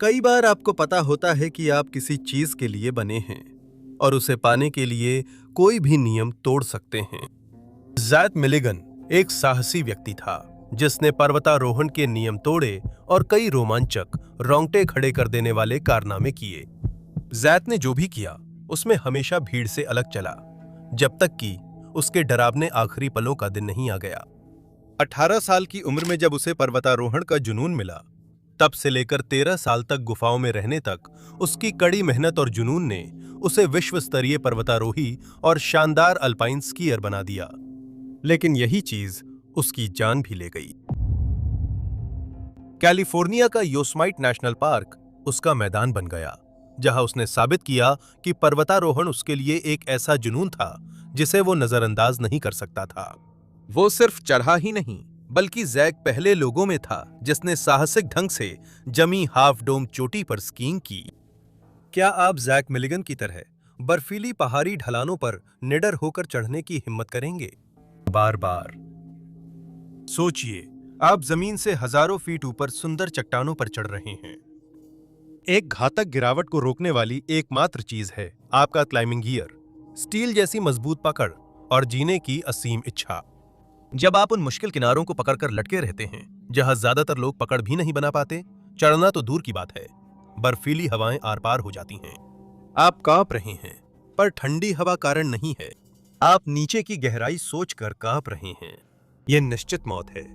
कई बार आपको पता होता है कि आप किसी चीज के लिए बने हैं और उसे पाने के लिए कोई भी नियम तोड़ सकते हैं। ज़ैक मिलिगन एक साहसी व्यक्ति था जिसने पर्वतारोहण के नियम तोड़े और कई रोमांचक, रोंगटे खड़े कर देने वाले कारनामे किए। ज़ैक ने जो भी किया उसमें हमेशा भीड़ से अलग चला, जब तक कि उसके डरावने आखिरी पलों का दिन नहीं आ गया। 18 साल की उम्र में जब उसे पर्वतारोहण का जुनून मिला, तब से लेकर 13 साल तक गुफाओं में रहने तक उसकी कड़ी मेहनत और जुनून ने उसे विश्व स्तरीय पर्वतारोही और शानदार अल्पाइन स्कीयर बना दिया। लेकिन यही चीज उसकी जान भी ले गई। कैलिफोर्निया का योसेमाइट नेशनल पार्क उसका मैदान बन गया, जहां उसने साबित किया कि पर्वतारोहण उसके लिए एक ऐसा जुनून था जिसे वो नजरअंदाज नहीं कर सकता था। वो सिर्फ चढ़ा ही नहीं, बल्कि ज़ैक पहले लोगों में था जिसने साहसिक ढंग से जमी हाफ डोम चोटी पर स्कीइंग की। क्या आप ज़ैक मिलिगन की तरह बर्फीली पहाड़ी ढलानों पर निडर होकर चढ़ने की हिम्मत करेंगे? बार बार सोचिए, आप जमीन से हजारों फीट ऊपर सुंदर चट्टानों पर चढ़ रहे हैं। एक घातक गिरावट को रोकने वाली एकमात्र चीज है आपका क्लाइंबिंग गियर, स्टील जैसी मजबूत पकड़ और जीने की असीम इच्छा। जब आप उन मुश्किल किनारों को पकड़कर लटके रहते हैं जहां ज्यादातर लोग पकड़ भी नहीं बना पाते, चढ़ना तो दूर की बात है, बर्फीली हवाएं आर पार हो जाती हैं। आप कांप रहे हैं, पर ठंडी हवा कारण नहीं है। आप नीचे की गहराई सोचकर कांप रहे हैं। यह निश्चित मौत है।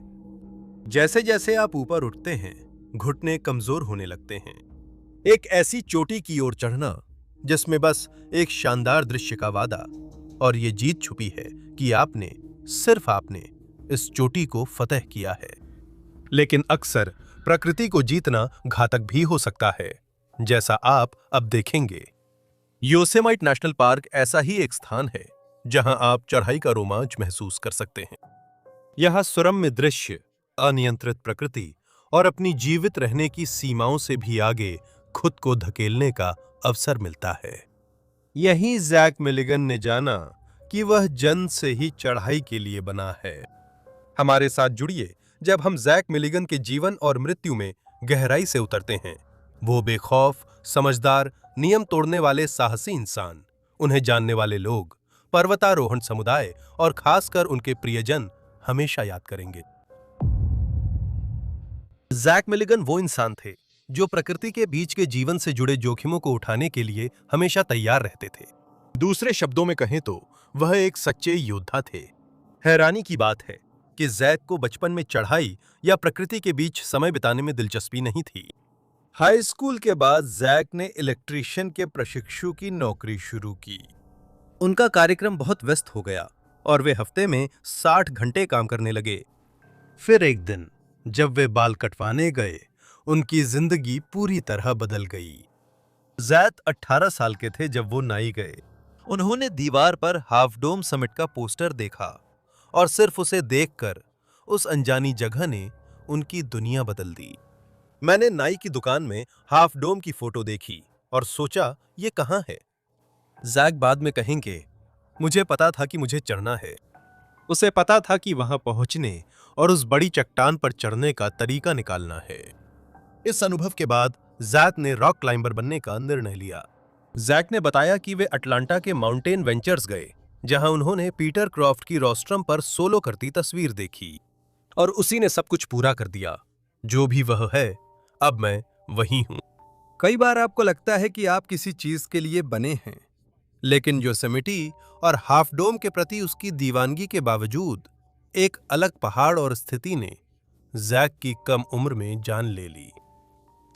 जैसे जैसे आप ऊपर उठते हैं, घुटने कमजोर होने लगते हैं। एक ऐसी चोटी की ओर चढ़ना जिसमें बस एक शानदार दृश्य का वादा और ये जीत छुपी है कि सिर्फ आपने इस चोटी को फतह किया है। लेकिन अक्सर प्रकृति को जीतना घातक भी हो सकता है, जैसा आप अब देखेंगे। योसेमाइट नेशनल पार्क ऐसा ही एक स्थान है जहां आप चढ़ाई का रोमांच महसूस कर सकते हैं। यहां सुरम्य दृश्य, अनियंत्रित प्रकृति और अपनी जीवित रहने की सीमाओं से भी आगे खुद को धकेलने का अवसर मिलता है। यही ज़ैक मिलिगन ने जाना कि वह जन्म से ही चढ़ाई के लिए बना है। हमारे साथ जुड़िए जब हम ज़ैक मिलिगन के जीवन और मृत्यु में गहराई से उतरते हैं। वो बेखौफ, समझदार, नियम तोड़ने वाले साहसी इंसान, उन्हें जानने वाले लोग, पर्वतारोहण समुदाय और खासकर उनके प्रियजन हमेशा याद करेंगे। ज़ैक मिलिगन वो इंसान थे जो प्रकृति के बीच के जीवन से जुड़े जोखिमों को उठाने के लिए हमेशा तैयार रहते थे। दूसरे शब्दों में कहें तो वह एक सच्चे योद्धा थे। हैरानी की बात है कि ज़ैक को बचपन में चढ़ाई या प्रकृति के बीच समय बिताने में दिलचस्पी नहीं थी। हाई स्कूल के बाद ज़ैक ने इलेक्ट्रीशियन के प्रशिक्षु की नौकरी शुरू की। उनका कार्यक्रम बहुत व्यस्त हो गया और वे हफ्ते में 60 घंटे काम करने लगे। फिर एक दिन जब वे बाल कटवाने गए, उनकी जिंदगी पूरी तरह बदल गई। ज़ैक 18 साल के थे जब वो नाई गए। उन्होंने दीवार पर हाफ डोम समिट का पोस्टर देखा और सिर्फ उसे देखकर उस अनजानी जगह ने उनकी दुनिया बदल दी। मैंने नाई की दुकान में हाफ डोम की फोटो देखी और सोचा, ये कहां है? ज़ैक बाद में कहेंगे, मुझे पता था कि मुझे चढ़ना है। उसे पता था कि वहां पहुंचने और उस बड़ी चट्टान पर चढ़ने का तरीका निकालना है। इस अनुभव के बाद ज़ैक ने रॉक क्लाइंबर बनने का निर्णय लिया। ज़ैक ने बताया कि वे अटलांटा के माउंटेन वेंचर्स गए, जहां उन्होंने पीटर क्रॉफ्ट की रोस्ट्रम पर सोलो करती तस्वीर देखी और उसी ने सब कुछ पूरा कर दिया। जो भी वह है, अब मैं वही हूं। कई बार आपको लगता है कि आप किसी चीज के लिए बने हैं, लेकिन योसेमिटी और हाफ डोम के प्रति उसकी दीवानगी के बावजूद एक अलग पहाड़ और स्थिति ने ज़ैक की कम उम्र में जान ले ली।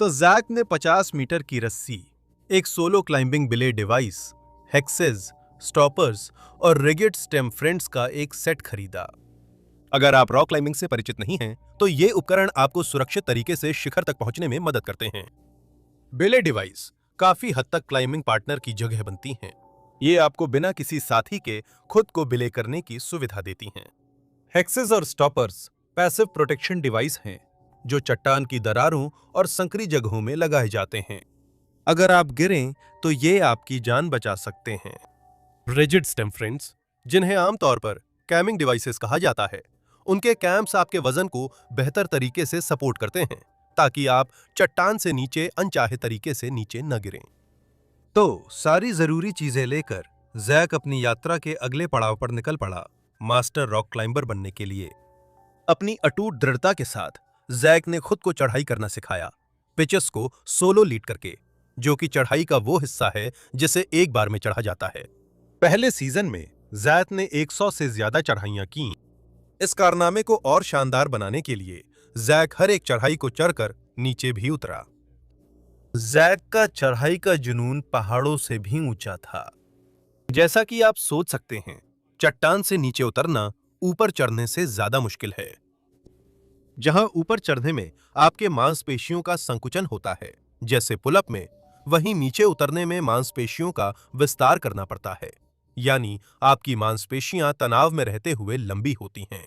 तो ज़ैक ने 50 मीटर की रस्सी, एक सोलो क्लाइंबिंग बिले डिवाइस, हेक्सेस, स्टॉपर्स और रिगिड स्टेम फ्रेंड्स का एक सेट खरीदा। अगर आप रॉक क्लाइंबिंग से परिचित नहीं हैं, तो ये उपकरण आपको सुरक्षित तरीके से शिखर तक पहुंचने में मदद करते हैं। बिले डिवाइस काफी हद तक क्लाइंबिंग पार्टनर की जगह बनती हैं। ये आपको बिना किसी साथी के खुद को बिले करने की सुविधा देती हैं। हेक्सेस और स्टॉपर्स पैसिव प्रोटेक्शन डिवाइस हैं जो चट्टान की दरारों और संकरी जगहों में लगाए जाते हैं। अगर आप गिरें तो ये आपकी जान बचा सकते हैं। रिजिड स्टेम फ्रेंड्स, जिन्हें आमतौर पर कैमिंग डिवाइसेस कहा जाता है, उनके कैम्प्स आपके वजन को बेहतर तरीके से सपोर्ट करते हैं, ताकि आप चट्टान से नीचे अनचाहे तरीके से नीचे न गिरें। तो सारी जरूरी चीजें लेकर जैक अपनी यात्रा के अगले पड़ाव पर निकल पड़ा, मास्टर रॉक क्लाइंबर बनने के लिए। अपनी अटूट दृढ़ता के साथ जैक ने खुद को चढ़ाई करना सिखाया, पिचेस को सोलो लीड करके, जो कि चढ़ाई का वो हिस्सा है जिसे एक बार में चढ़ा जाता है। पहले सीजन में जैक ने 100 से ज्यादा चढ़ाइयां की। इस कारनामे को और शानदार बनाने के लिए जैक हर एक चढ़ाई को चढ़कर नीचे भी उतरा। जैक का चढ़ाई का जुनून पहाड़ों से भी ऊंचा था। जैसा कि आप सोच सकते हैं, चट्टान से नीचे उतरना ऊपर चढ़ने से ज्यादा मुश्किल है। जहां ऊपर चढ़ने में आपके मांसपेशियों का संकुचन होता है जैसे पुलअप में, वहीं नीचे उतरने में मांसपेशियों का विस्तार करना पड़ता है, यानी आपकी मांसपेशियां तनाव में रहते हुए लंबी होती हैं।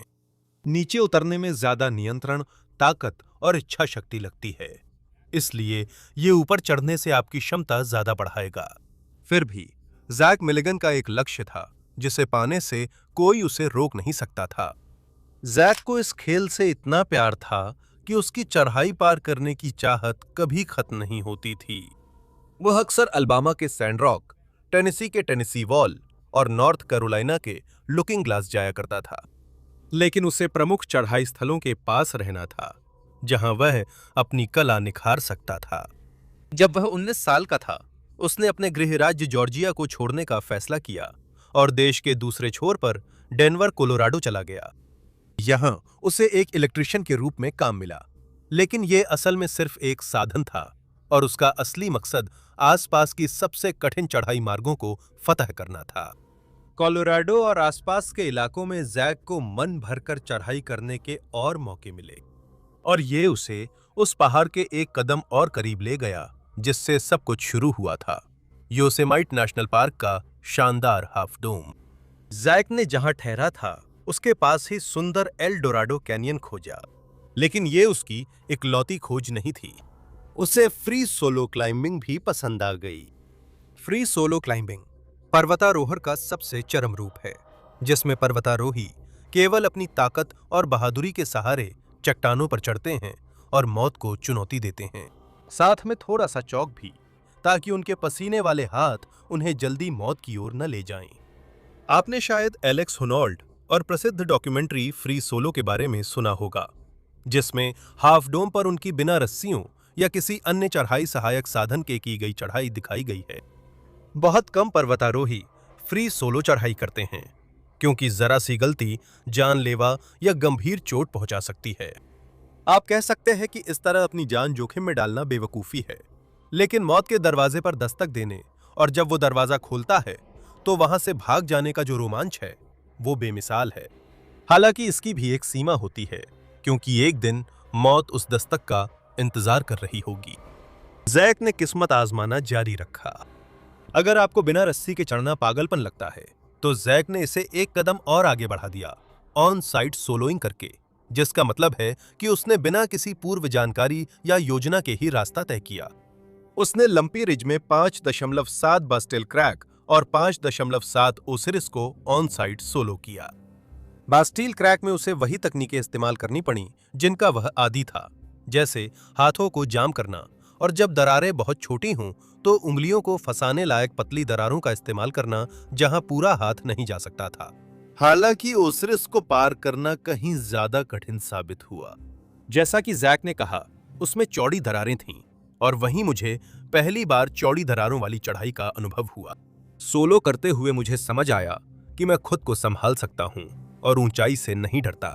नीचे उतरने में ज्यादा नियंत्रण, ताकत और इच्छा शक्ति लगती है, इसलिए ये ऊपर चढ़ने से आपकी क्षमता ज्यादा बढ़ाएगा। फिर भी जैक मिलिगन का एक लक्ष्य था जिसे पाने से कोई उसे रोक नहीं सकता था। जैक को इस खेल से इतना प्यार था कि उसकी चढ़ाई पार करने की चाहत कभी खत्म नहीं होती थी। वह अक्सर अल्बामा के सैंड रॉक, टेनेसी के टेनेसी वॉल और नॉर्थ कैरोलिना के लुकिंग ग्लास जाया करता था, लेकिन उसे प्रमुख चढ़ाई स्थलों के पास रहना था जहां वह अपनी कला निखार सकता था। जब वह 19 साल का था, उसने अपने गृह राज्य जॉर्जिया को छोड़ने का फैसला किया और देश के दूसरे छोर पर डेनवर, कोलोराडो चला गया। यहां उसे एक इलेक्ट्रिशियन के रूप में काम मिला, लेकिन यह असल में सिर्फ एक साधन था और उसका असली मकसद आसपास की सबसे कठिन चढ़ाई मार्गों को फतह करना था। कोलोराडो और आसपास के इलाकों में जैक को मन भरकर चढ़ाई करने के और मौके मिले और ये उसे उस पहाड़ के एक कदम और करीब ले गया जिससे सब कुछ शुरू हुआ था, योसेमाइट नेशनल पार्क का शानदार हाफ डोम। जैक ने जहां ठहरा था उसके पास ही सुंदर एल डोराडो कैनियन खोजा, लेकिन ये उसकी इकलौती खोज नहीं थी। उसे फ्री सोलो क्लाइंबिंग भी पसंद आ गई। फ्री सोलो क्लाइंबिंग पर्वतारोहण का सबसे चरम रूप है, जिसमें पर्वतारोही केवल अपनी ताकत और बहादुरी के सहारे चट्टानों पर चढ़ते हैं और मौत को चुनौती देते हैं, साथ में थोड़ा सा चौक भी, ताकि उनके पसीने वाले हाथ उन्हें जल्दी मौत की ओर न ले जाएं। आपने शायद एलेक्स हुनोल्ड और प्रसिद्ध डॉक्यूमेंट्री फ्री सोलो के बारे में सुना होगा, जिसमें हाफ डोम पर उनकी बिना रस्सियों या किसी अन्य चढ़ाई सहायक साधन के की गई चढ़ाई दिखाई गई है। बहुत कम पर्वतारोही फ्री सोलो चढ़ाई करते हैं, क्योंकि जरा सी गलती जानलेवा या गंभीर चोट पहुंचा सकती है। आप कह सकते हैं कि इस तरह अपनी जान जोखिम में डालना बेवकूफी है, लेकिन मौत के दरवाजे पर दस्तक देने और जब वो दरवाजा खोलता है तो वहां से भाग जाने का जो रोमांच है वो बेमिसाल है। हालांकि इसकी भी एक सीमा होती है, क्योंकि एक दिन मौत उस दस्तक का इंतजार कर रही होगी। जैक ने किस्मत आजमाना जारी रखा। अगर आपको बिना रस्सी के चढ़ना पागलपन लगता है, तो जैक ने इसे एक कदम और आगे बढ़ा दिया, ऑन साइट सोलोइंग करके, जिसका मतलब है कि उसने बिना किसी पूर्व जानकारी या योजना के ही रास्ता तय किया। उसने लंपी रिज में 5.7 बास्टेल क्रैक और 5.7 ओसिरिस को ऑन साइट सोलो किया। बास्टील क्रैक में उसे वही तकनीकें इस्तेमाल करनी पड़ी जिनका वह आदी था, जैसे हाथों को जाम करना और जब दरारें बहुत छोटी हों तो उंगलियों को फंसाने लायक पतली दरारों का इस्तेमाल करना जहां पूरा हाथ नहीं जा सकता था। हालांकि ओसिरिस को पार करना कहीं ज्यादा कठिन साबित हुआ। जैसा कि जैक ने कहा, उसमें चौड़ी दरारें थीं और वहीं मुझे पहली बार चौड़ी दरारों वाली चढ़ाई का अनुभव हुआ। सोलो करते हुए मुझे समझ आया कि मैं खुद को संभाल सकता हूं और ऊंचाई से नहीं डरता।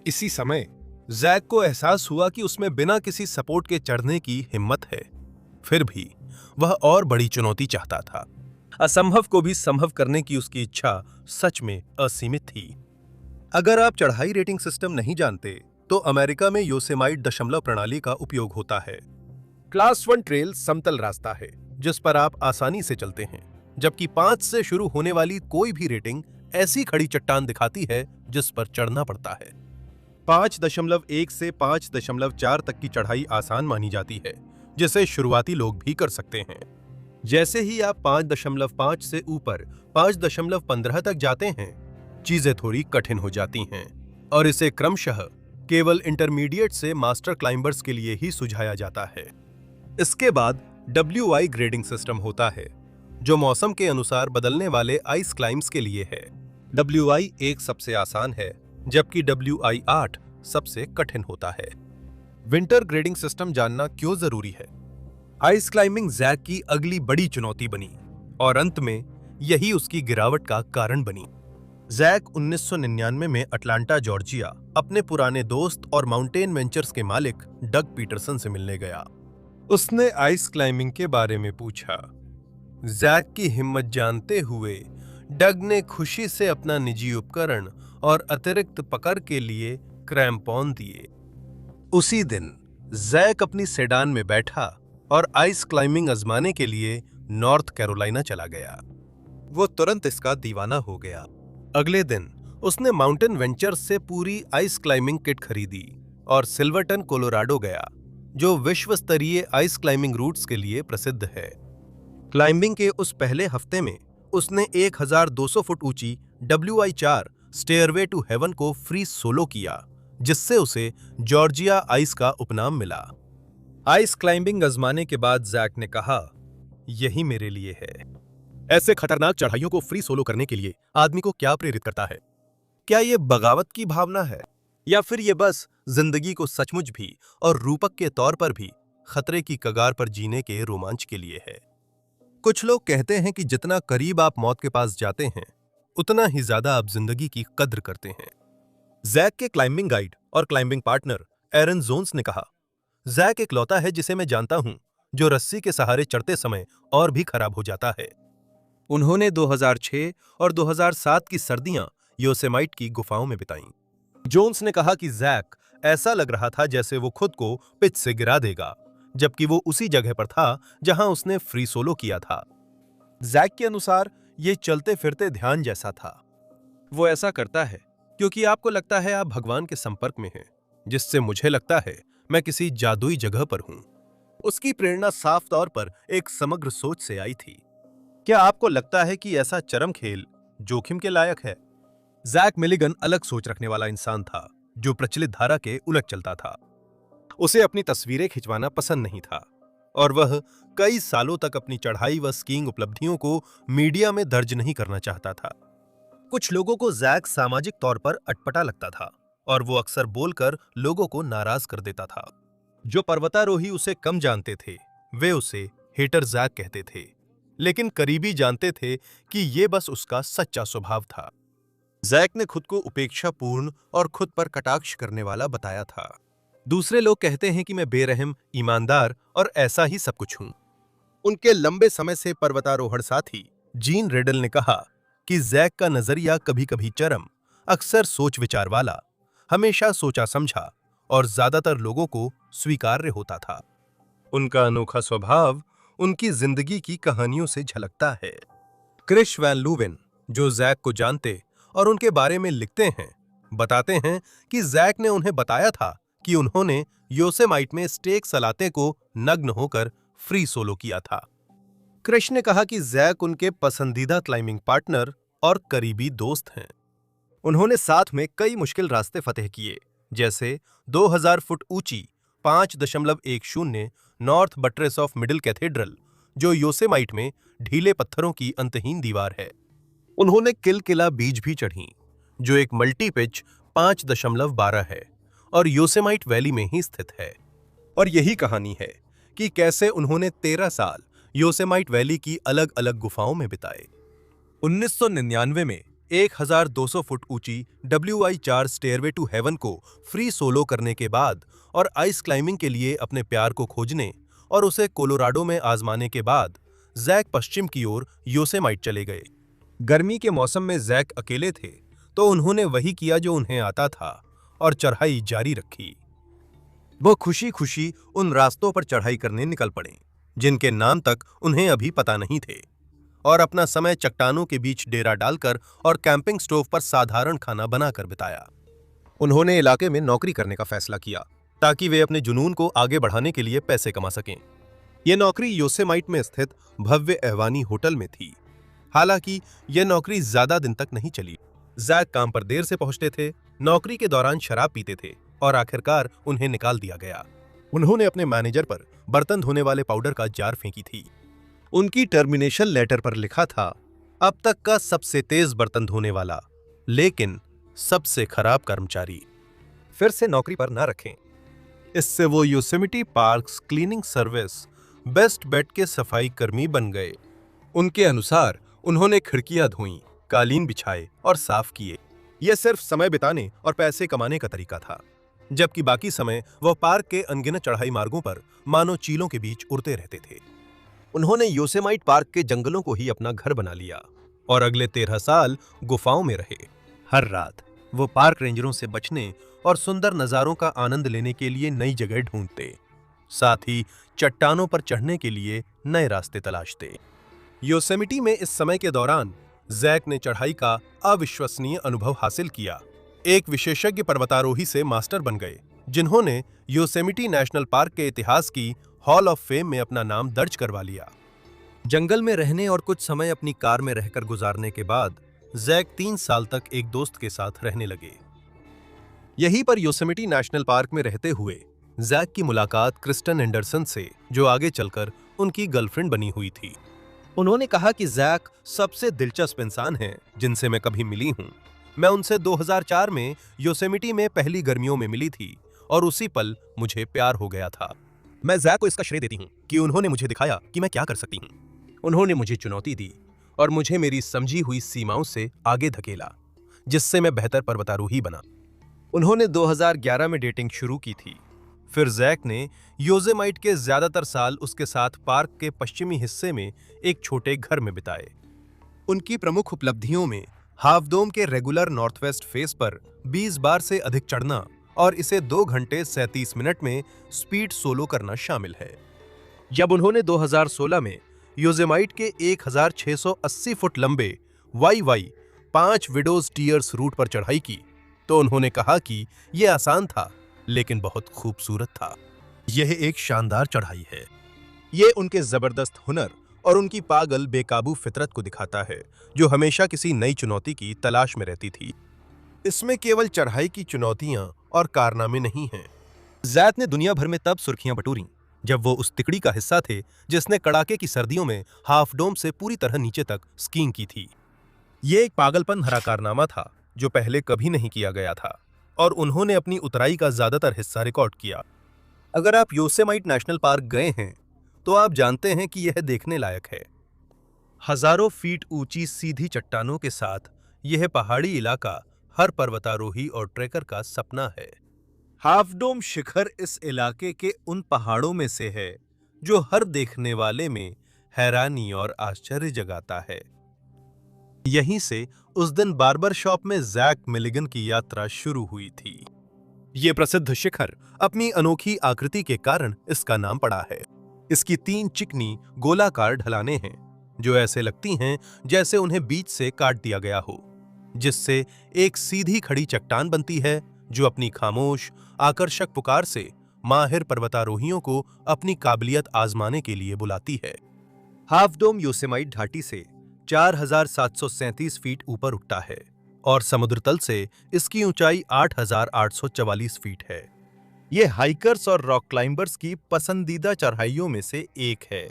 इसी समय जैक को एहसास हुआ कि उसमें बिना किसी सपोर्ट के चढ़ने की हिम्मत है। फिर भी वह और बड़ी चुनौती चाहता था। असंभव को भी संभव करने की उसकी इच्छा सच में असीमित थी। अगर आप चढ़ाई रेटिंग सिस्टम नहीं जानते, तो अमेरिका में योसेमाइट दशमलव प्रणाली का उपयोग होता है। क्लास 1 ट्रेल समतल रास्ता है जिस पर आप आसानी से चलते हैं, जबकि 5 से शुरू होने वाली कोई भी रेटिंग ऐसी खड़ी चट्टान दिखाती है जिस पर चढ़ना पड़ता है। 5.1 से 5.4 तक की चढ़ाई आसान मानी जाती है, जिसे शुरुआती लोग भी कर सकते हैं। जैसे ही आप 5.5 से ऊपर 5.15 तक जाते हैं, चीजें थोड़ी कठिन हो जाती हैं और इसे क्रमशः केवल इंटरमीडिएट से मास्टर क्लाइंबर्स के लिए ही सुझाया जाता है। इसके बाद WI ग्रेडिंग सिस्टम होता है, जो मौसम के अनुसार बदलने वाले आइस क्लाइंब्स के लिए है। WI 1 सबसे आसान है, जबकि WI 8 सबसे कठिन होता है। विंटर ग्रेडिंग सिस्टम जानना क्यों जरूरी है? आइस क्लाइंबिंग जैक की अगली बड़ी चुनौती बनी और अंत में यही उसकी गिरावट का कारण बनी। जैक 1999 में अटलांटा, जॉर्जिया अपने पुराने दोस्त और माउंटेन वेंचर्स के मालिक डग पीटरसन से मिलने गया। उसने आइस क्लाइंबिंग के बारे में पूछा। जैक की हिम्मत जानते हुए डग ने खुशी से अपना निजी उपकरण और अतिरिक्त पकड़ के लिए क्रैम्पॉन दिए। उसी दिन जैक अपनी सेडान में बैठा और आइस क्लाइंबिंग आजमाने के लिए नॉर्थ कैरोलिना चला गया। वो तुरंत इसका दीवाना हो गया। अगले दिन उसने माउंटेन वेंचर्स से पूरी आइस क्लाइंबिंग किट खरीदी और सिल्वर्टन, कोलोराडो गया, जो विश्व स्तरीय आइस क्लाइंबिंग रूट्स के लिए प्रसिद्ध है। क्लाइंबिंग के उस पहले हफ्ते में उसने 1200 फुट ऊंची WI 4 स्टेयरवे टू हेवन को फ्री सोलो किया, जिससे उसे जॉर्जिया आइस का उपनाम मिला। आइस क्लाइंबिंग आजमाने के बाद जैक ने कहा, यही मेरे लिए है। ऐसे खतरनाक चढ़ाइयों को फ्री सोलो करने के लिए आदमी को क्या प्रेरित करता है? क्या ये बगावत की भावना है, या फिर ये बस जिंदगी को सचमुच भी और रूपक के तौर पर भी खतरे की कगार पर जीने के रोमांच के लिए है? कुछ लोग कहते हैं कि जितना करीब आप मौत के पास जाते हैं, उतना ही ज्यादा आप जिंदगी की कद्र करते हैं। जैक के क्लाइंबिंग गाइड और क्लाइंबिंग पार्टनर एरन जोन्स ने कहा, जैक इकलौता है जिसे मैं जानता हूं जो रस्सी के सहारे चढ़ते समय और भी खराब हो जाता है। उन्होंने 2006 और 2007 की सर्दियां योसेमाइट की गुफाओं में बिताईं। जोन्स ने कहा कि जैक ऐसा लग रहा था जैसे वो खुद को पिच से गिरा देगा, जबकि वो उसी जगह पर था जहां उसने फ्री सोलो किया था। जैक के अनुसार ये चलते फिरते ध्यान जैसा था। वो ऐसा करता है क्योंकि आपको लगता है आप भगवान के संपर्क में हैं, जिससे मुझे लगता है मैं किसी जादुई जगह पर हूं। उसकी प्रेरणा साफ तौर पर एक समग्र सोच से आई थी। क्या आपको लगता है कि ऐसा चरम खेल जोखिम के लायक है? जैक मिलिगन अलग सोच रखने वाला इंसान था, जो प्रचलित धारा के उलट चलता था। उसे अपनी तस्वीरें खिंचवाना पसंद नहीं था और वह कई सालों तक अपनी चढ़ाई व स्कीइंग उपलब्धियों को मीडिया में दर्ज नहीं करना चाहता था। कुछ लोगों को जैक सामाजिक तौर पर अटपटा लगता था और वो अक्सर बोलकर लोगों को नाराज कर देता था। जो पर्वतारोही उसे कम जानते थे, वे उसे हेटर जैक कहते थे, लेकिन करीबी जानते थे कि ये बस उसका सच्चा स्वभाव था। जैक ने खुद को उपेक्षापूर्ण और खुद पर कटाक्ष करने वाला बताया था। दूसरे लोग कहते हैं कि मैं बेरहम, ईमानदार और ऐसा ही सब कुछ हूं। उनके लंबे समय से पर्वतारोहण साथी जीन रेडल ने कहा कि जैक का नजरिया कभी-कभी चरम, अक्सर सोच विचार वाला, हमेशा सोचा समझा और ज्यादातर लोगों को स्वीकार्य होता था। उनका अनोखा स्वभाव उनकी जिंदगी की कहानियों से झलकता है। क्रिश वैन लूवेन, जो जैक को जानते और उनके बारे में लिखते हैं, बताते हैं कि जैक ने उन्हें बताया था कि उन्होंने योसेमाइट में स्टेक सलाते को नग्न होकर फ्री सोलो किया था। क्रिश ने कहा कि जैक उनके पसंदीदा क्लाइंबिंग पार्टनर और करीबी दोस्त हैं। उन्होंने साथ में कई मुश्किल रास्ते फतेह किए, जैसे 2000 फुट ऊंची 5.10 north buttress of middle cathedral, जो योसेमाइट में ढीले पत्थरों की अंतहीन दीवार है। उन्होंने किलकिला बीच भी चढ़ी, जो एक मल्टी पिच 5.12 है और योसेमाइट वैली में ही स्थित है। और यही कहानी है कि कैसे उन्होंने 13 साल योसेमाइट वैली की अलग अलग गुफाओं में बिताए। 1999 में 1200 फुट ऊंची WI 4 स्टेयरवे टू हेवन को फ्री सोलो करने के बाद और आइस क्लाइंबिंग के लिए अपने प्यार को खोजने और उसे कोलोराडो में आजमाने के बाद जैक पश्चिम की ओर योसेमाइट चले गए। गर्मी के मौसम में जैक अकेले थे, तो उन्होंने वही किया जो उन्हें आता था और चढ़ाई जारी रखी। वो खुशी खुशी उन रास्तों पर चढ़ाई करने निकल पड़े जिनके नाम तक उन्हें अभी पता नहीं थे, और अपना समय चट्टानों के बीच डेरा डालकर और कैंपिंग स्टोव पर साधारण खाना बनाकर बिताया। उन्होंने इलाके में नौकरी करने का फैसला किया ताकि वे अपने जुनून को आगे बढ़ाने के लिए पैसे कमा सकें। यह नौकरी योसेमाइट में स्थित भव्य ऐवानी होटल में थी। हालांकि यह नौकरी ज्यादा दिन तक नहीं चली। जैक काम पर देर से पहुंचते थे, नौकरी के दौरान शराब पीते थे और आखिरकार उन्हें निकाल दिया गया। उन्होंने अपने मैनेजर पर बर्तन धोने वाले पाउडर का जार फेंकी थी। उनकी टर्मिनेशन लेटर पर लिखा था, अब तक का सबसे तेज बर्तन धोने वाला, लेकिन सबसे खराब कर्मचारी, फिर से नौकरी पर ना रखें। इससे वो Yosemite parks cleaning service best bet के सफाई कर्मी बन गए। उनके अनुसार उन्होंने खिड़कियां धोईं, कालीन बिछाए और साफ किए। यह सिर्फ समय बिताने और पैसे कमाने का तरीका था, जबकि बाकी समय वह पार्क के अनगिनत चढ़ाई मार्गों पर मानो चीलों के बीच उड़ते रहते थे। उन्होंने योसेमाइट पार्क के जंगलों को ही अपना घर बना लिया और अगले 13 साल गुफाओं में रहे। हर रात वो पार्क रेंजरों से बचने और सुंदर नजारों का आनंद लेने के लिए नई जगह ढूंढते, साथ ही चट्टानों पर चढ़ने के लिए नए रास्ते तलाशते। योसेमिटी में इस समय के दौरान जैक ने चढ़ाई का अविश्वसनीय अनुभव हासिल किया। एक विशेषज्ञ पर्वतारोही से मास्टर बन गए, जिन्होंने योसेमिटी नेशनल पार्क के इतिहास की हॉल ऑफ फेम में अपना नाम दर्ज करवा लिया। जंगल में रहने और कुछ समय अपनी कार में रहकर गुजारने के बाद जैक 3 साल तक एक दोस्त के साथ रहने लगे। यहीं पर योसेमिटी नेशनल पार्क में रहते हुए जैक की मुलाकात क्रिस्टन एंडरसन से, जो आगे चलकर उनकी गर्लफ्रेंड बनी हुई थी। उन्होंने कहा कि जैक सबसे दिलचस्प इंसान हैं जिनसे मैं कभी मिली हूं। मैं उनसे 2004 में योसेमिटी में पहली गर्मियों में मिली थी और उसी पल मुझे प्यार हो गया था। मैं जैक को इसका श्रेय देती हूं कि उन्होंने मुझे दिखाया कि मैं क्या कर सकती हूं। उन्होंने मुझे चुनौती दी और मुझे मेरी समझी हुई सीमाओं से आगे धकेला, जिससे मैं बेहतर पर्वतारोही बना। उन्होंने 2011 में डेटिंग शुरू की थी। फिर जैक ने योसेमाइट के ज्यादातर साल उसके साथ पार्क के पश्चिमी हिस्से में एक छोटे घर में बिताए। उनकी प्रमुख उपलब्धियों में हाफ डोम के रेगुलर नॉर्थवेस्ट फेस पर 20 बार से अधिक चढ़ना और इसे 2 घंटे 37 मिनट में स्पीड सोलो करना शामिल है। जब उन्होंने 2016 में योसेमाइट के 1680 फुट लंबे वाई 5 विडोज टीयर्स रूट पर चढ़ाई की, तो उन्होंने कहा कि यह आसान था लेकिन बहुत खूबसूरत था। यह एक शानदार चढ़ाई है। यह उनके जबरदस्त हुनर और उनकी पागल बेकाबू फितरत को दिखाता है, जो हमेशा किसी नई चुनौती की तलाश में रहती थी। इसमें केवल चढ़ाई की चुनौतियां और कारनामे नहीं हैं। जैक ने दुनिया भर में तब सुर्खियां बटोरी जब वो उस तिकड़ी का हिस्सा थे जिसने कड़ाके की सर्दियों में हाफ डोम से पूरी तरह नीचे तक स्कीइंग की थी। ये एक पागलपन भरा कारनामा था जो पहले कभी नहीं किया गया था, और उन्होंने अपनी उतराई का ज्यादातर हिस्सा रिकॉर्ड किया। अगर आप योसेमाइट नेशनल पार्क गए हैं तो आप जानते हैं कि यह देखने लायक है। हजारों फीट ऊंची सीधी चट्टानों के साथ यह पहाड़ी इलाका हर पर्वतारोही और ट्रेकर का सपना है। हाफ डोम शिखर इस इलाके के उन पहाड़ों में से है जो हर देखने वाले में हैरानी और आश्चर्य जगाता है। यहीं से उस दिन बार्बर शॉप में जैक मिलिगन की यात्रा शुरू हुई थी। ये प्रसिद्ध शिखर अपनी अनोखी आकृति के कारण इसका नाम पड़ा है। इसकी 3 चिकनी गोलाकार ढलानें हैं जो ऐसे लगती हैं जैसे उन्हें बीच से काट दिया गया हो, जिससे एक सीधी खड़ी चट्टान बनती है जो अपनी खामोश आकर्षक पुकार से माहिर पर्वतारोहियों को अपनी काबिलियत आजमाने के लिए बुलाती है। हाफ डोम योसेमाइट घाटी से 4737 फीट ऊपर उठता है और समुद्र तल से इसकी ऊंचाई 8844 फीट है। यह हाइकर्स और रॉक क्लाइंबर्स की पसंदीदा चढ़ाइयों में से एक है।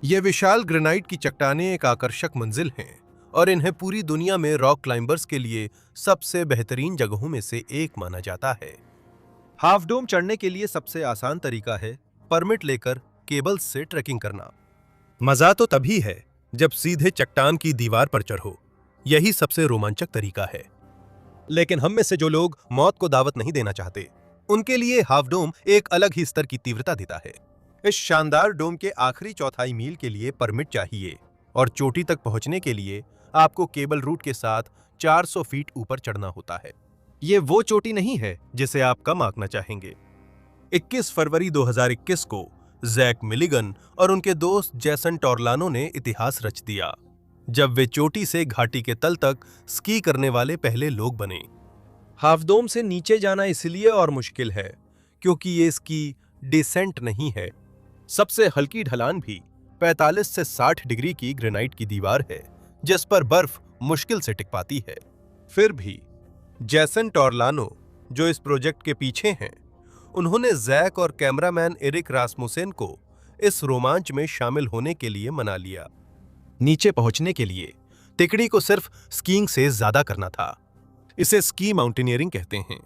यह विशाल ग्रेनाइट की चट्टानें एक आकर्षक मंजिल हैं और इन्हें पूरी दुनिया में रॉक क्लाइंबर्स के लिए सबसे बेहतरीन जगहों में से एक माना जाता है। हाफ डोम चढ़ने के लिए सबसे आसान तरीका है परमिट लेकर केबल्स से ट्रेकिंग करना। मजा तो तभी है जब सीधे चट्टान की दीवार पर चढ़ो। यही सबसे रोमांचक तरीका है। लेकिन हम में से जो लोग मौत को दावत नहीं देना चाहते, उनके लिए हाफ डोम एक अलग ही स्तर की तीव्रता देता है। इस शानदार डोम के आखिरी चौथाई मील के लिए परमिट चाहिए और चोटी तक पहुंचने के लिए आपको केबल रूट के साथ 400 फीट ऊपर चढ़ना होता है। ये वो चोटी नहीं है जिसे आप कम आंकना चाहेंगे। 21 फरवरी 2021 को जैक मिलिगन और उनके दोस्त जैसन टॉरलानो ने इतिहास रच दिया जब वे चोटी से घाटी के तल तक स्की करने वाले पहले लोग बने। हाफ डोम से नीचे जाना इसलिए और मुश्किल है क्योंकि ये इसकी डिसेंट नहीं है। सबसे हल्की ढलान भी 45 से 60 डिग्री की ग्रेनाइट की दीवार है जिस पर बर्फ मुश्किल से टिक पाती है। फिर भी जैसन टॉरलानो, जो इस प्रोजेक्ट के पीछे हैं, उन्होंने जैक और कैमरामैन एरिक रासमुसेन को इस रोमांच में शामिल होने के लिए मना लिया। नीचे पहुंचने के लिए तिकड़ी को सिर्फ स्कीइंग से ज्यादा करना था। इसे स्की माउंटेनियरिंग कहते हैं,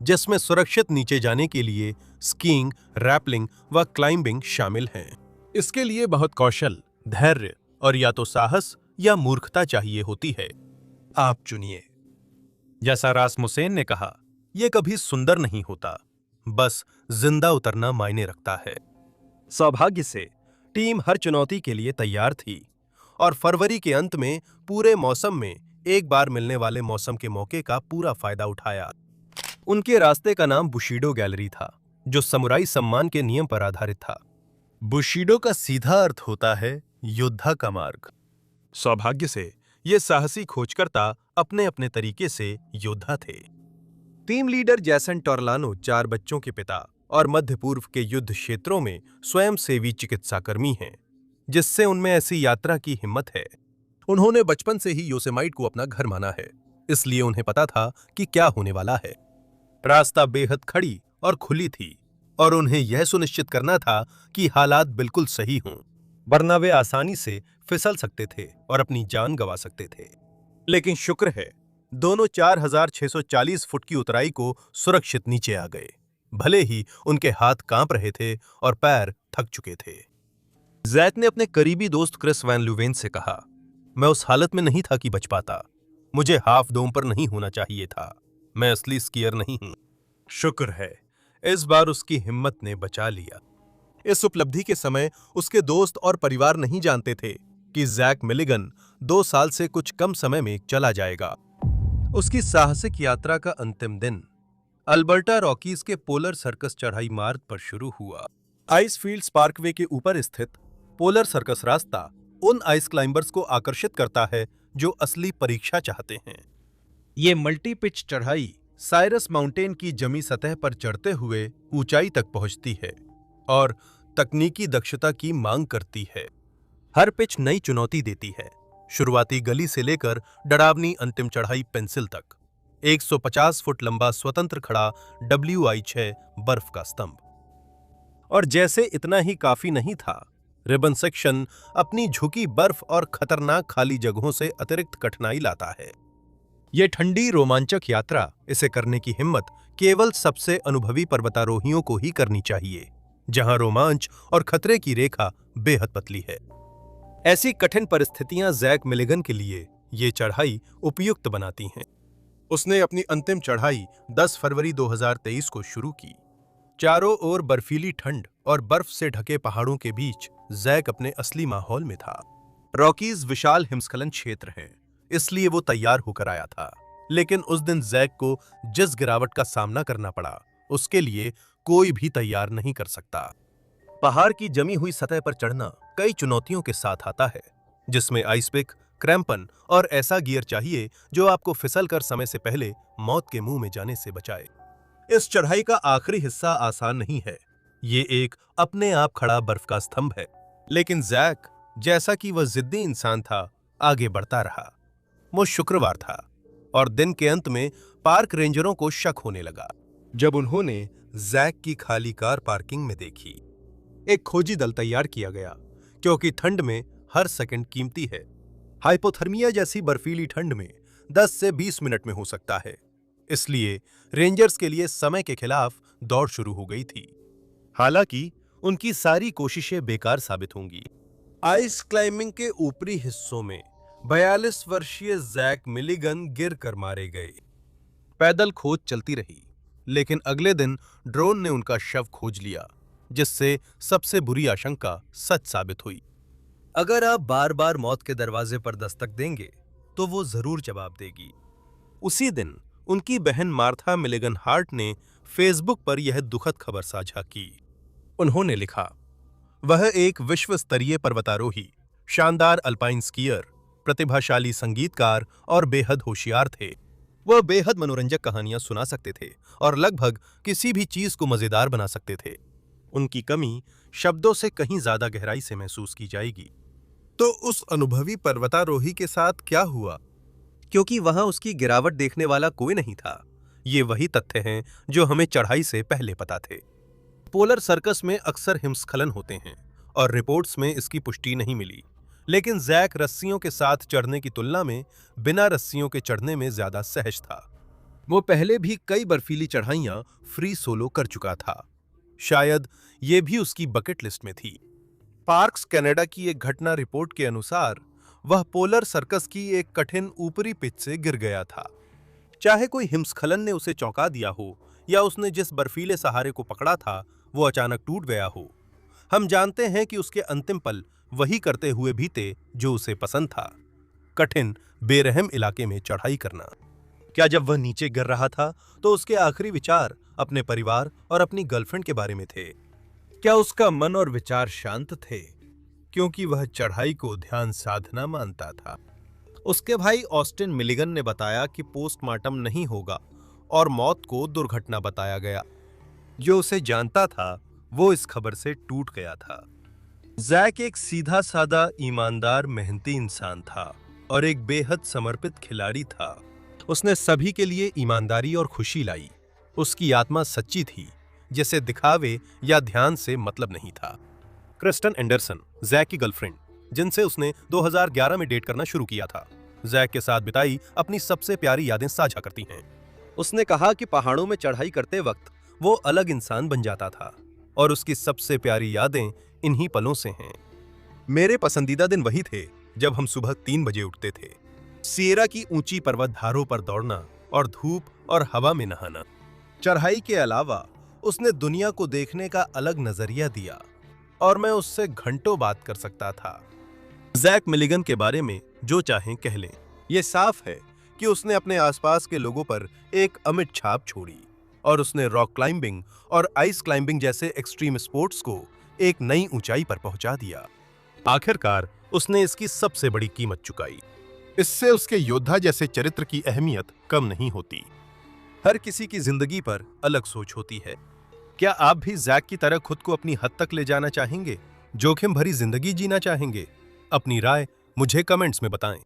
जिसमें सुरक्षित नीचे जाने के लिए स्कीइंग, रैपलिंग व क्लाइंबिंग शामिल हैं। इसके लिए बहुत कौशल, धैर्य और या तो साहस या मूर्खता चाहिए होती है। आप चुनिए। जैसा रासमुसेन ने कहा, यह कभी सुंदर नहीं होता, बस जिंदा उतरना मायने रखता है। सौभाग्य से टीम हर चुनौती के लिए तैयार थी और फरवरी के अंत में पूरे मौसम में एक बार मिलने वाले मौसम के मौके का पूरा फायदा उठाया। उनके रास्ते का नाम बुशीडो गैलरी था, जो समुराई सम्मान के नियम पर आधारित था। बुशीडो का सीधा अर्थ होता है योद्धा का मार्ग। सौभाग्य से ये साहसी खोजकर्ता अपने अपने तरीके से योद्धा थे। टीम लीडर जैसन टोरलानो 4 बच्चों के पिता और मध्य पूर्व के युद्ध क्षेत्रों में स्वयंसेवी चिकित्साकर्मी हैं, जिससे उनमें ऐसी यात्रा की हिम्मत है। उन्होंने बचपन से ही योसेमाइट को अपना घर माना है, इसलिए उन्हें पता था कि क्या होने वाला है। रास्ता बेहद खड़ी और खुली थी और उन्हें यह सुनिश्चित करना था कि हालात बिल्कुल सही हों, वरना वे आसानी से फिसल सकते थे और अपनी जान गंवा सकते थे। लेकिन शुक्र है, दोनों 4640 फुट की उतराई को सुरक्षित नीचे आ गए, भले ही उनके हाथ कांप रहे थे और पैर थक चुके थे। जैक ने अपने करीबी दोस्त क्रिस वैन लुवेन से कहा, मैं उस हालत में नहीं था कि बच पाता। मुझे हाफ डोम पर नहीं होना चाहिए था। मैं असली स्कीयर नहीं हूं। शुक्र है, इस बार उसकी हिम्मत ने बचा लिया। इस उपलब्धि के समय उसके दोस्त और परिवार नहीं जानते थे कि जैक मिलिगन 2 साल से कुछ कम समय में चला जाएगा। उसकी साहसिक यात्रा का अंतिम दिन अल्बर्टा रॉकीज के पोलर सर्कस चढ़ाई मार्ग पर शुरू हुआ। आइसफील्ड्स पार्कवे के ऊपर स्थित पोलर सर्कस रास्ता उन आइस क्लाइंबर्स को आकर्षित करता है जो असली परीक्षा चाहते हैं। ये मल्टी पिच चढ़ाई साइरस माउंटेन की जमी सतह पर चढ़ते हुए ऊंचाई तक पहुंचती है और तकनीकी दक्षता की मांग करती है। हर पिच नई चुनौती देती है, शुरुआती गली से लेकर डरावनी अंतिम चढ़ाई पेंसिल तक। 150 फुट लंबा स्वतंत्र खड़ा WI6 बर्फ का स्तंभ। और जैसे इतना ही काफी नहीं था, रिबन सेक्शन अपनी झुकी बर्फ और खतरनाक खाली जगहों से अतिरिक्त कठिनाई लाता है। यह ठंडी रोमांचक यात्रा, इसे करने की हिम्मत केवल सबसे अनुभवी पर्वतारोहियों को ही करनी चाहिए, जहां रोमांच और खतरे की रेखा बेहद पतली है। ऐसी कठिन परिस्थितियां जैक मिलिगन के लिए ये चढ़ाई उपयुक्त बनाती हैं। उसने अपनी अंतिम चढ़ाई 10 फरवरी 2023 को शुरू की। चारों ओर बर्फीली ठंड और बर्फ से ढके पहाड़ों के बीच जैक अपने असली माहौल में था। रॉकीज विशाल हिमस्खलन क्षेत्र है, इसलिए वो तैयार होकर आया था। लेकिन उस दिन जैक को जिस गिरावट का सामना करना पड़ा, उसके लिए कोई भी तैयार नहीं कर सकता। पहाड़ की जमी हुई सतह पर चढ़ना कई चुनौतियों के साथ आता है, जिसमें आइस पिक, क्रैम्पन और ऐसा गियर चाहिए जो आपको फिसल कर समय से पहले मौत के मुंह में जाने से बचाए। इस चढ़ाई का आखिरी हिस्सा आसान नहीं है। ये एक अपने आप खड़ा बर्फ का स्तंभ है। लेकिन जैक, जैसा कि वह जिद्दी इंसान था, आगे बढ़ता रहा। वो शुक्रवार था और दिन के अंत में पार्क रेंजरों को शक होने लगा जब उन्होंने जैक की खाली कार पार्किंग में देखी। एक खोजी दल तैयार किया गया, क्योंकि ठंड में हर सेकंड कीमती है। हाइपोथर्मिया जैसी बर्फीली ठंड में 10 से 20 मिनट में हो सकता है। इसलिए रेंजर्स के लिए समय के खिलाफ दौड़ शुरू हो गई थी। हालांकि उनकी सारी कोशिशें बेकार साबित होंगी। आइस क्लाइंबिंग के ऊपरी हिस्सों में 42 वर्षीय जैक मिलिगन गिर कर मारे गए। पैदल खोज चलती रही, लेकिन अगले दिन ड्रोन ने उनका शव खोज लिया, जिससे सबसे बुरी आशंका सच साबित हुई। अगर आप बार बार मौत के दरवाजे पर दस्तक देंगे, तो वो जरूर जवाब देगी। उसी दिन उनकी बहन मार्था मिलिगन हार्ट ने फेसबुक पर यह दुखद खबर साझा की। उन्होंने लिखा, वह एक विश्व स्तरीय पर्वतारोही, शानदार अल्पाइन स्कीयर, प्रतिभाशाली संगीतकार और बेहद होशियार थे। वह बेहद मनोरंजक कहानियां सुना सकते थे और लगभग किसी भी चीज को मजेदार बना सकते थे। उनकी कमी शब्दों से कहीं ज्यादा गहराई से महसूस की जाएगी। तो उस अनुभवी पर्वतारोही के साथ क्या हुआ? क्योंकि वहां उसकी गिरावट देखने वाला कोई नहीं था, ये वही तथ्य हैं जो हमें चढ़ाई से पहले पता थे। पोलर सर्कस में अक्सर हिमस्खलन होते हैं और रिपोर्ट्स में इसकी पुष्टि नहीं मिली, लेकिन जैक रस्सियों के साथ चढ़ने की तुलना में बिना रस्सियों के चढ़ने में ज्यादा सहज था। वो पहले भी कई बर्फीली चढ़ाइयां फ्री सोलो कर चुका था। शायद ये भी उसकी बकेट लिस्ट में थी। पार्क्स कनाडा की एक घटना रिपोर्ट के अनुसार वह पोलर सर्कस की एक कठिन ऊपरी पिच से गिर गया था। चाहे कोई हिमस्खलन ने उसे चौंका दिया हो या उसने जिस बर्फीले सहारे को पकड़ा था वो अचानक टूट गया हो, हम जानते हैं कि उसके अंतिम पल वही करते हुए बीते जो उसे पसंद था, कठिन बेरहम इलाके में चढ़ाई करना। क्या जब वह नीचे गिर रहा था तो उसके आखिरी विचार अपने परिवार और अपनी गर्लफ्रेंड के बारे में थे? क्या उसका मन और विचार शांत थे क्योंकि वह चढ़ाई को ध्यान साधना मानता था? उसके भाई ऑस्टिन मिलिगन ने बताया कि पोस्टमार्टम नहीं होगा और मौत को दुर्घटना बताया गया। जो उसे जानता था वो इस खबर से टूट गया था। जैक एक सीधा साधा, ईमानदार, मेहनती इंसान था और एक बेहद समर्पित खिलाड़ी था। उसने सभी के लिए ईमानदारी और खुशी लाई। उसकी आत्मा सच्ची थी, जिसे दिखावे या ध्यान से मतलब नहीं था। क्रिस्टन एंडरसन, जैक की गर्लफ्रेंड, जिनसे उसने 2011 में डेट करना शुरू किया था, जैक के साथ बिताई अपनी सबसे प्यारी यादें साझा करती हैं। उसने कहा कि पहाड़ों में चढ़ाई करते वक्त वो अलग इंसान बन जाता था और उसकी सबसे प्यारी यादें इन्हीं पलों से हैं। मेरे पसंदीदा दिन वही थे जब हम सुबह 3 बजे उठते थे, सिएरा की ऊंची पर्वतधारों पर दौड़ना और धूप और हवा में नहाना। चढ़ाई के अलावा उसने दुनिया को देखने का अलग नजरिया दिया और मैं उससे घंटों बात कर सकता था। जैक मिलिगन के बारे में जो चाहें कह लें, यह साफ है कि उसने अपने आसपास के लोगों पर एक अमिट छाप छोड़ी और उसने रॉक क्लाइंबिंग और आइस क्लाइंबिंग जैसे एक्सट्रीम स्पोर्ट्स को एक नई ऊंचाई पर पहुंचा दिया। आखिरकार उसने इसकी सबसे बड़ी कीमत चुकाई। इससे उसके योद्धा जैसे चरित्र की अहमियत कम नहीं होती। हर किसी की जिंदगी पर अलग सोच होती है। क्या आप भी जैक की तरह खुद को अपनी हद तक ले जाना चाहेंगे? जोखिम भरी जिंदगी जीना चाहेंगे? अपनी राय मुझे कमेंट्स में बताएं।